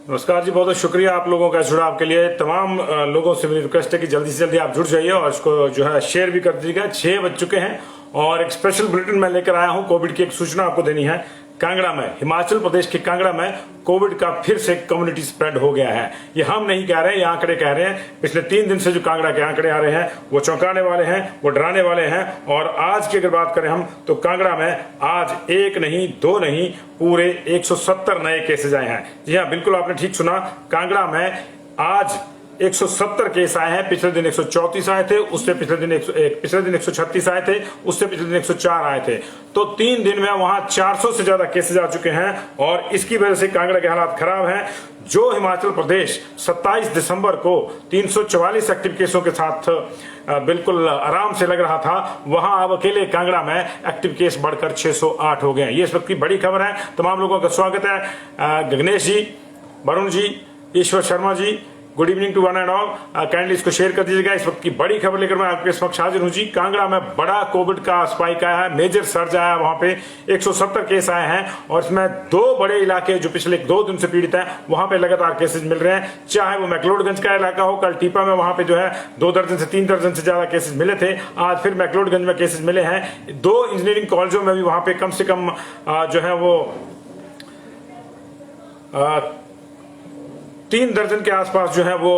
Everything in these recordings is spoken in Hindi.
नमस्कार जी, बहुत बहुत शुक्रिया आप लोगों का जुड़ाव के लिए। तमाम लोगों से मेरी रिक्वेस्ट है कि जल्दी से जल्दी आप जुड़ जाइए और इसको जो है शेयर भी कर दीजिएगा। 6 बज चुके हैं और एक स्पेशल बुलेटिन मैं लेकर आया हूं। कोविड की एक सूचना आपको देनी है। कांगड़ा में, हिमाचल प्रदेश के कांगड़ा में कोविड का फिर से कम्युनिटी स्प्रेड हो गया है। ये हम नहीं कह रहे, ये आंकड़े कह रहे हैं। पिछले 3 दिन से जो कांगड़ा के आंकड़े आ रहे हैं वो चौंकाने वाले हैं, वो डराने वाले हैं। और आज की अगर बात करें हम तो कांगड़ा में आज 1 नहीं 2 नहीं पूरे 170 नए केसेज आए हैं। जी हाँ, बिल्कुल आपने ठीक सुना। कांगड़ा में आज 170 केस आए हैं। पिछले दिन 134 आए थे, उससे पिछले दिन 136 आए थे, उससे पिछले दिन 104 आए थे। तो 3 दिन में वहां 400 से ज्यादा केसेज आ चुके हैं और इसकी वजह से कांगड़ा के हालात खराब हैं। जो हिमाचल प्रदेश 27 दिसंबर को 344 एक्टिव केसों के साथ बिल्कुल आराम से लग रहा था, वहां अब अकेले कांगड़ा में एक्टिव केस बढ़कर 608 हो गए हैं। ये इस वक्त की बड़ी खबर है। तमाम लोगों का स्वागत है। Gaganesh ji, Varun ji, Ishwar Sharma ji, good evening to one and all. Kindly इसको शेयर कर दीजिएगा। इस वक्त की बड़ी खबर लेकर मैं आपके समक्ष हाजिर हूं जी। कांगड़ा में बड़ा कोविड का स्पाइक आया है, मेजर सर्ज आया है। वहां पे 170 केस आए हैं और इसमें 2 बड़े इलाके जो पिछले 2 दिन से पीड़ित हैं, वहां पे लगातार केसेज मिल रहे हैं। चाहे वो मैक्लोडगंज का इलाका हो, कल टीपा में वहां पे जो है 2 दर्जन से 3 दर्जन से ज्यादा केसेज मिले थे। आज फिर मैक्लोडगंज में केसेज मिले हैं। 2 इंजीनियरिंग कॉलेजों में भी वहां पे कम से कम जो है वो 3 दर्जन के आसपास जो है वो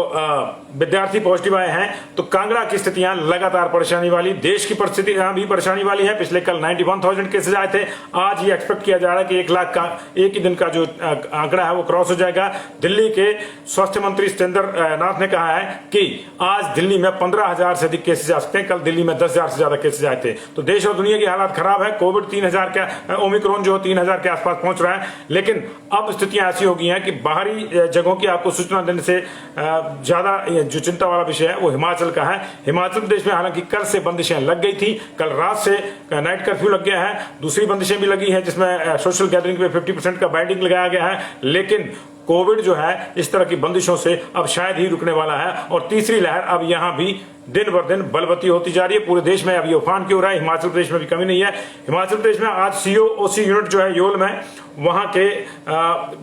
विद्यार्थी पॉजिटिव आए हैं। तो कांगड़ा की स्थितियां लगातार परेशानी वाली, देश की परिस्थितियां भी परेशानी वाली है। पिछले कल 91,000 केसेज आए थे। आज ये एक्सपेक्ट किया जा रहा है कि 1 लाख का एक ही दिन का जो आंकड़ा है वो क्रॉस हो जाएगा। दिल्ली के स्वास्थ्य मंत्री सत्येंद्र नाथ ने कहा है कि आज दिल्ली में 15,000 से अधिक केसेज आ सकते हैं। कल दिल्ली में 10,000 से ज्यादा केसेज आए थे। तो देश और दुनिया की हालात खराब है। कोविड 3,000 का, ओमिक्रॉन जो 3,000 के आसपास पहुंच रहा है। लेकिन अब स्थितियां ऐसी हो गई हैं कि बाहरी जगहों की आपको सूचना देने से ज्यादा जो चिंता वाला विषय है वो हिमाचल का है। हिमाचल प्रदेश में हालांकि कल से बंदिशें लग गई थी। कल रात से नाइट कर्फ्यू लग गया है। दूसरी बंदिशें भी लगी हैं जिसमें सोशल गैदरिंग पे 50% का बाइंडिंग लगाया गया है। लेकिन कोविड जो है इस तरह की बंदिशों से अब शायद ही रुकने वाला है और तीसरी लहर अब यहां भी दिन बर दिन बलवती होती जा रही है। पूरे देश में अब ये उफान क्यों रहा है, हिमाचल प्रदेश में भी कमी नहीं है। हिमाचल प्रदेश में आज सीओओसी यूनिट जो है योल में, वहां के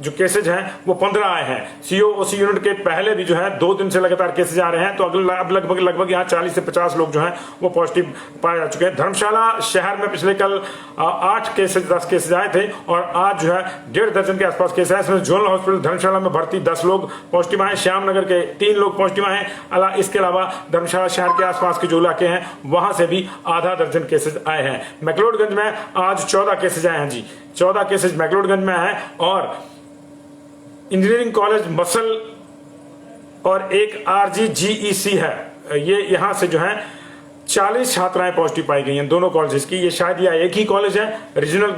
जो केसेज हैं वो 15 आए हैं। सीओओसी यूनिट के पहले भी जो है 2 दिन से लगातार केसेज आ रहे हैं। तो अब लगभग यहाँ 40 से 50 लोग जो हैं वो पॉजिटिव पाए जा चुके हैं। धर्मशाला शहर में पिछले कल 8 केसेज 10 केसेज आए थे और आज जो है 1.5 दर्जन के आसपास केस है। इसमें जोनल हॉस्पिटल धर्मशाला में भर्ती 10 लोग पॉजिटिव आए। श्यामनगर के 3 लोग पॉजिटिव आए। इसके अलावा धर्मशाला शहर के आसपास के जो इलाके हैं वहां से भी आधा दर्जन केसेज आए हैं। मैक्लोडगंज में आज 14 केसेज आए हैं जी। 14 केसेज मैक्लोडगंज में है और इंजीनियरिंग कॉलेज मसल और एक RGGEC है, ये यहां से जो है 40 छात्राएं पॉजिटिव पाई गई हैं दोनों कॉलेजेस की। ये शायद यह एक ही कॉलेज है, रीजनल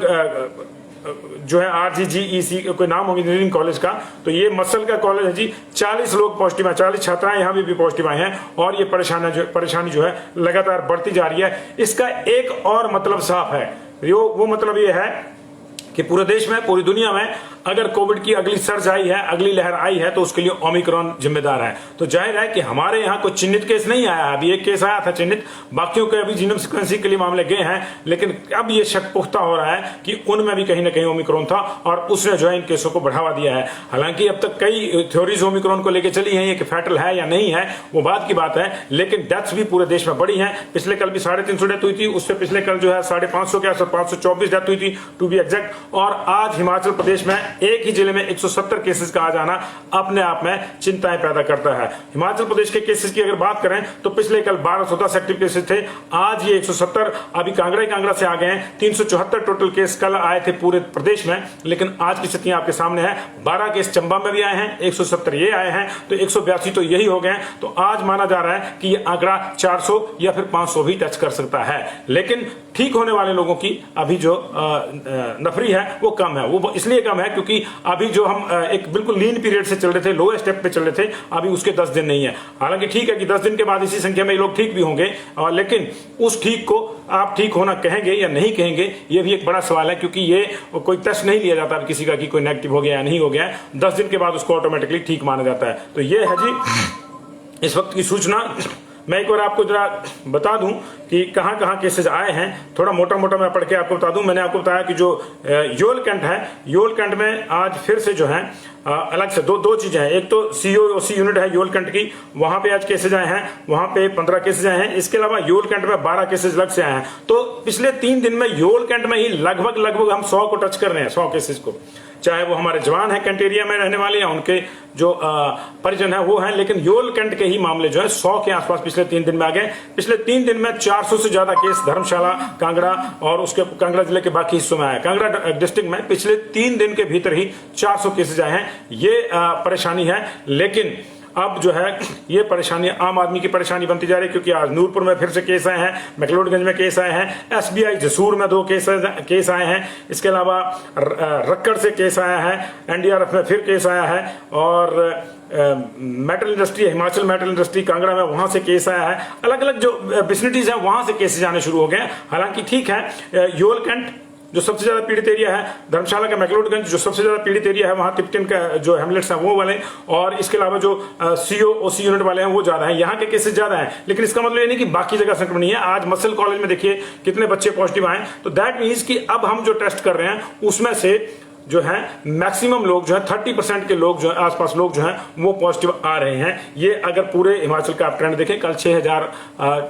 जो है RGGEC कोई नाम होगा इंजीनियरिंग कॉलेज का। तो ये मसल का कॉलेज है जी। 40 लोग पॉजिटिव हैं, 40 छात्राएं यहां भी पॉजिटिव आए हैं और ये परेशानी जो है लगातार बढ़ती जा रही है। इसका एक और मतलब साफ है, वो मतलब ये है कि पूरे देश में, पूरी दुनिया में अगर कोविड की अगली सर्ज आई है, अगली लहर आई है, तो उसके लिए ओमिक्रॉन जिम्मेदार है। तो जाहिर है कि हमारे यहाँ कोई चिन्हित केस नहीं आया है। अभी एक केस आया था चिन्हित, बाकियों के अभी जीनोम सीक्वेंसिंग के लिए मामले गए हैं। लेकिन अब ये शक पुख्ता हो रहा है कि उनमें भी कहीं ना कहीं ओमिक्रॉन था और उसने जो है इन केसों को बढ़ावा दिया है। हालांकि अब तक कई थ्योरीज ओमिक्रॉन को लेकर चली हैं, ये कि फैटल है या नहीं है वो बात की बात है। लेकिन डेथ्स भी पूरे देश में बढ़ी है। पिछले कल भी 350 डेथ हुई थी, उससे पिछले कल जो है 550 के आसपास 524 डेथ हुई थी टू बी एग्जैक्ट। और आज हिमाचल प्रदेश में एक ही जिले में 170 केसेस का आ जाना अपने आप में चिंताएं पैदा करता है। हिमाचल प्रदेश के केसेस की अगर बात करें तो पिछले कल 1210 एक्टिव केसेस थे, आज ये 170। अभी कांगड़ा से आ गए हैं। 374 टोटल केस कल आए थे पूरे प्रदेश में। लेकिन आज की स्थितियां आपके सामने है। 12 केस चंबा में भी आए हैं, 170 ये आए हैं, तो 182 तो यही हो गए। तो आज माना जा रहा है कि ये आंकड़ा 400 या फिर 500 भी टच कर सकता है। लेकिन ठीक होने वाले लोगों की अभी जो नफरी है वो कम है। वो इसलिए कम है क्योंकि अभी जो हम एक बिल्कुल लीन पीरियड से चल रहे थे, लोएस्ट स्टेप पे चल रहे थे, अभी उसके 10 दिन नहीं है। हालांकि ठीक है कि 10 दिन के बाद इसी संख्या में लोग ठीक भी होंगे, लेकिन उस ठीक को आप ठीक होना कहेंगे या नहीं कहेंगे ये भी एक बड़ा सवाल है। क्योंकि ये कोई टेस्ट नहीं लिया जाता किसी का कि कोई नेगेटिव हो गया या नहीं हो गया। 10 दिन के बाद उसको ऑटोमेटिकली ठीक माना जाता है। तो ये है जी इस वक्त की सूचना। मैं एक बार आपको जरा बता दूं कि कहां कहां केसेज आए हैं, थोड़ा मोटा मोटा मैं पढ़ के आपको बता दूं। मैंने आपको बताया कि जो योल कैंट है, योल कैंट में आज फिर से जो है अलग से दो चीजें हैं। एक तो COOC यूनिट है योल कैंट की, वहां पे आज केसेज आए हैं, वहां पे 15 केसेज आए हैं। इसके अलावा योल कैंट में 12 केसेज अलग से आए हैं। तो पिछले 3 दिन में योल कैंट में ही लगभग हम 100 को टच कर रहे हैं, 100 केसेज को, चाहे वो हमारे जवान हैं कैंट एरिया में रहने वाले या उनके जो परिजन है वो हैं, लेकिन योल कैंट के ही मामले जो है 100 के आसपास पिछले 3 दिन में आ गए। पिछले 3 दिन में 400 से ज्यादा केस धर्मशाला, कांगड़ा और उसके कांगड़ा जिले के बाकी हिस्सों में आया। कांगड़ा डिस्ट्रिक्ट में पिछले 3 दिन के भीतर ही 400 केसेज आए हैं। ये परेशानी है, लेकिन अब जो है ये परेशानी आम आदमी की परेशानी बनती जा रही है, क्योंकि आज नूरपुर में फिर से केस आए हैं, मैक्लोडगंज में केस आए हैं, SBI जसूर में 2 केस आए हैं, इसके अलावा रक्कड़ से केस आया है, NDRF में फिर केस आया है, और metal industry, Himachal metal industry Kangra में वहां से केस आया है। अलग अलग जो विसिनिटीज है वहां से केसेज आने शुरू हो गए। हालांकि ठीक है, योल कैंट जो सबसे ज्यादा पीड़ित एरिया है, धर्मशाला का मैक्लोडगंज जो सबसे ज्यादा पीड़ित एरिया है, वहां टिप्टन का जो हैमलेट्स हैं वो वाले, और इसके अलावा जो COOC यूनिट वाले हैं वो ज्यादा हैं, यहाँ के केसेस ज्यादा हैं। लेकिन इसका मतलब ये नहीं कि बाकी जगह संक्रमण नहीं है। आज मसल कॉलेज में देखिए कितने बच्चे पॉजिटिव आए, तो दैट मीन्स कि अब हम जो टेस्ट कर रहे हैं उसमें से जो है मैक्सिमम लोग जो है 30% के लोग जो है आसपास लोग जो हैं वो पॉजिटिव आ रहे हैं। ये अगर पूरे हिमाचल का आप ट्रेंड देखें, कल 6000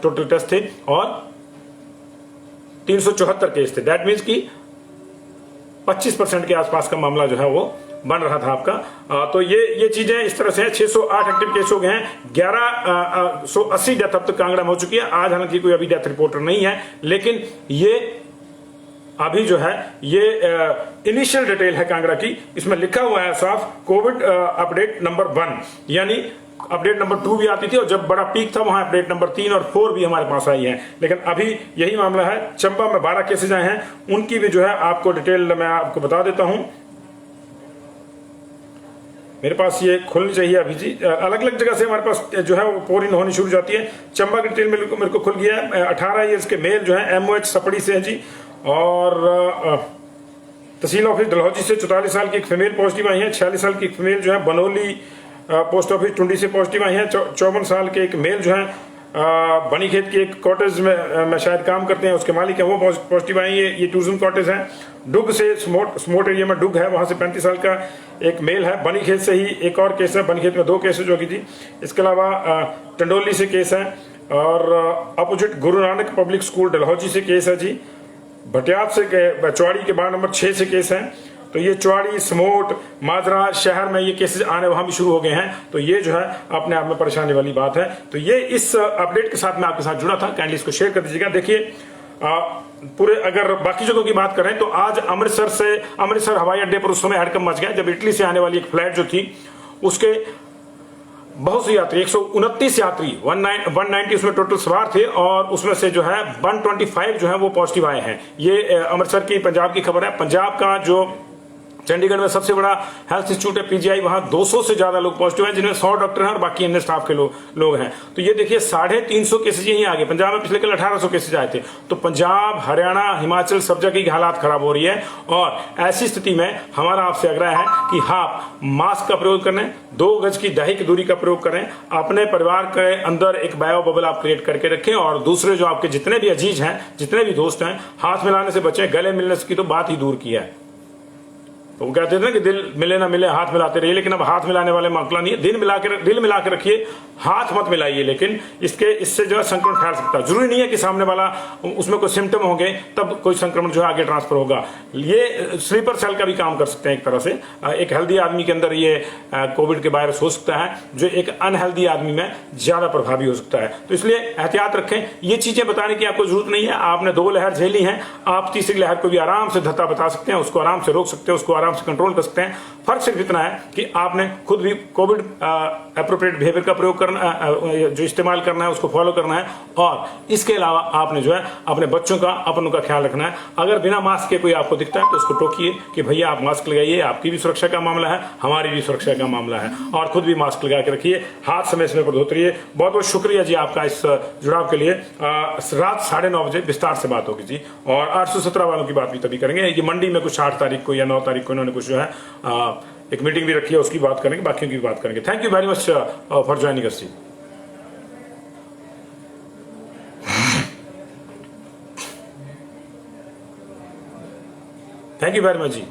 टोटल टेस्ट थे और 374 केस थे। दैट मीन्स कि 25% के आसपास का मामला जो है वो बन रहा था आपका। तो ये चीजें इस तरह से हैं। 608 एक्टिव केस हो गए हैं, 1180 डेथ अब तक कांगड़ा में हो चुकी है। आज हालांकि कोई अभी डेथ रिपोर्टर नहीं है, लेकिन ये अभी जो है ये इनिशियल डिटेल है कांगड़ा की। इसमें लिखा हुआ है साफ कोविड अपडेट नंबर 1, यानी अपडेट नंबर 2 भी आती थी, और जब बड़ा पीक था वहां अपडेट नंबर 3 और 4 भी हमारे पास आई है। लेकिन अभी यही मामला है। चंबा में 12 केसेज आए हैं, उनकी भी जो है आपको डिटेल मैं आपको बता देता हूं। मेरे पास ये खुलनी चाहिए अभी जी, अलग अलग जगह से हमारे पास जो है वो पोर इन होनी शुरू जाती है। चंबा की डिटेल मेरे को खुल गया है। 18 ईयर्स के मेल जो है MOH सपड़ी से है जी, और तहसील ऑफिस डलहौजी से 44 साल की एक फीमेल पॉजिटिव आई है। 46 साल की एक फीमेल जो है बनोली पोस्ट ऑफिस टुंडी से पॉजिटिव आई है। 54 साल के एक मेल जो है बनीखेत के एक कॉटेज में शायद काम करते हैं, उसके मालिक है, वो पॉजिटिव आई है। ये टूरिज्म कॉटेज है। डुग से स्मोट एरिया में डुग है, वहां से 35 साल का एक मेल है। बनीखेत से ही एक और केस है, बनीखेत में 2 केसेज होगी थी। इसके अलावा टंडोली से केस है, और opposite Guru Nanak public school Dalhousie से केस है जी। भटियात से चौड़ी के बाद नंबर 6 से केस है। तो ये चौड़ी, समोट, माजरा शहर में ये केसेस आने वहां भी शुरू हो गए हैं। तो ये जो है अपने आप में परेशानी वाली बात है। तो ये इस अपडेट के साथ मैं आपके साथ जुड़ा था, काइंडली इसको शेयर कर दीजिएगा। देखिए पूरे अगर बाकी जगहों की बात करें तो आज अमृतसर हवाई अड्डे पर उस समय हड़कंप मच गया जब इटली से आने वाली एक फ्लाइट जो थी उसके बहुत से यात्री 129 यात्री 190 उसमें टोटल सवार थे, और उसमें से जो है 125 जो है वो पॉजिटिव आए हैं। ये अमृतसर की पंजाब की खबर है। पंजाब का जो चंडीगढ़ में सबसे बड़ा हेल्थ इंस्टीट्यूट है PGI, वहां 200 से ज्यादा लोग पॉजिटिव हैं, जिनमें 100 डॉक्टर हैं और बाकी अन्य स्टाफ के लोग हैं। तो ये देखिए 350 केसेज यहीं आ गए। पंजाब में पिछले कल 1800 केसेज आए थे। तो पंजाब, हरियाणा, हिमाचल सब जगह की हालात खराब हो रही है, और ऐसी स्थिति में हमारा आपसे आग्रह है कि आप मास्क का प्रयोग करें, 2 गज की दैहिक दूरी का प्रयोग करें, अपने परिवार के अंदर एक बायो बबल आप क्रिएट करके रखें, और दूसरे जो आपके जितने भी अजीज हैं, जितने भी दोस्त हैं, हाथ मिलाने से बचें। गले मिलने की तो बात ही दूर की है। तो वो कहते थे ना कि दिल मिले ना मिले हाथ मिलाते रहिए, लेकिन अब हाथ मिलाने वाले मामला नहीं है। दिल मिला के रखिए, हाथ मत मिलाइए। लेकिन इससे जो है संक्रमण फैल सकता है। जरूरी नहीं है कि सामने वाला उसमें कोई सिम्टम होंगे तब कोई संक्रमण जो है आगे ट्रांसफर होगा। ये स्लीपर सेल का भी काम कर सकते हैं एक तरह से। एक हेल्दी आदमी के अंदर ये कोविड के वायरस हो सकता है, जो एक अनहेल्दी आदमी में ज्यादा प्रभावी हो सकता है। तो इसलिए एहतियात रखें। ये चीजें बताने की आपको जरूरत नहीं है। आपने 2 लहर झेली हैं, आप तीसरी लहर को भी आराम से धत्ता बता सकते हैं, उसको आराम से रोक सकते हैं, उसको आराम से कंट्रोल कर सकते हैं। फर्क सिर्फ इतना है कि आपने खुद भी कोविड एप्रोप्रिएट बिहेवियर का प्रयोग करना, जो इस्तेमाल करना है उसको फॉलो करना है, और इसके अलावा आपने जो है अपने बच्चों का, अपनों का ख्याल रखना है। अगर बिना मास्क के कोई आपको दिखता है तो उसको टोकिए कि भैया आप मास्क लगाइए, आपकी भी सुरक्षा का मामला है, हमारी भी सुरक्षा का मामला है, और खुद भी मास्क लगा के रखिए, हाथ समय समय पर धोते रहिए। बहुत बहुत शुक्रिया जी आपका इस जुड़ाव के लिए। रात 9:30 बजे विस्तार से बात होगी जी, और 817 वालों की बात भी तभी करेंगे। ये मंडी में कुछ 8 तारीख को या 9 तारीख को इन्होंने कुछ जो है एक मीटिंग भी रखी है, उसकी बात करेंगे, बाकियों की बात करेंगे। Thank you very much for joining us ji. Thank you very much ji.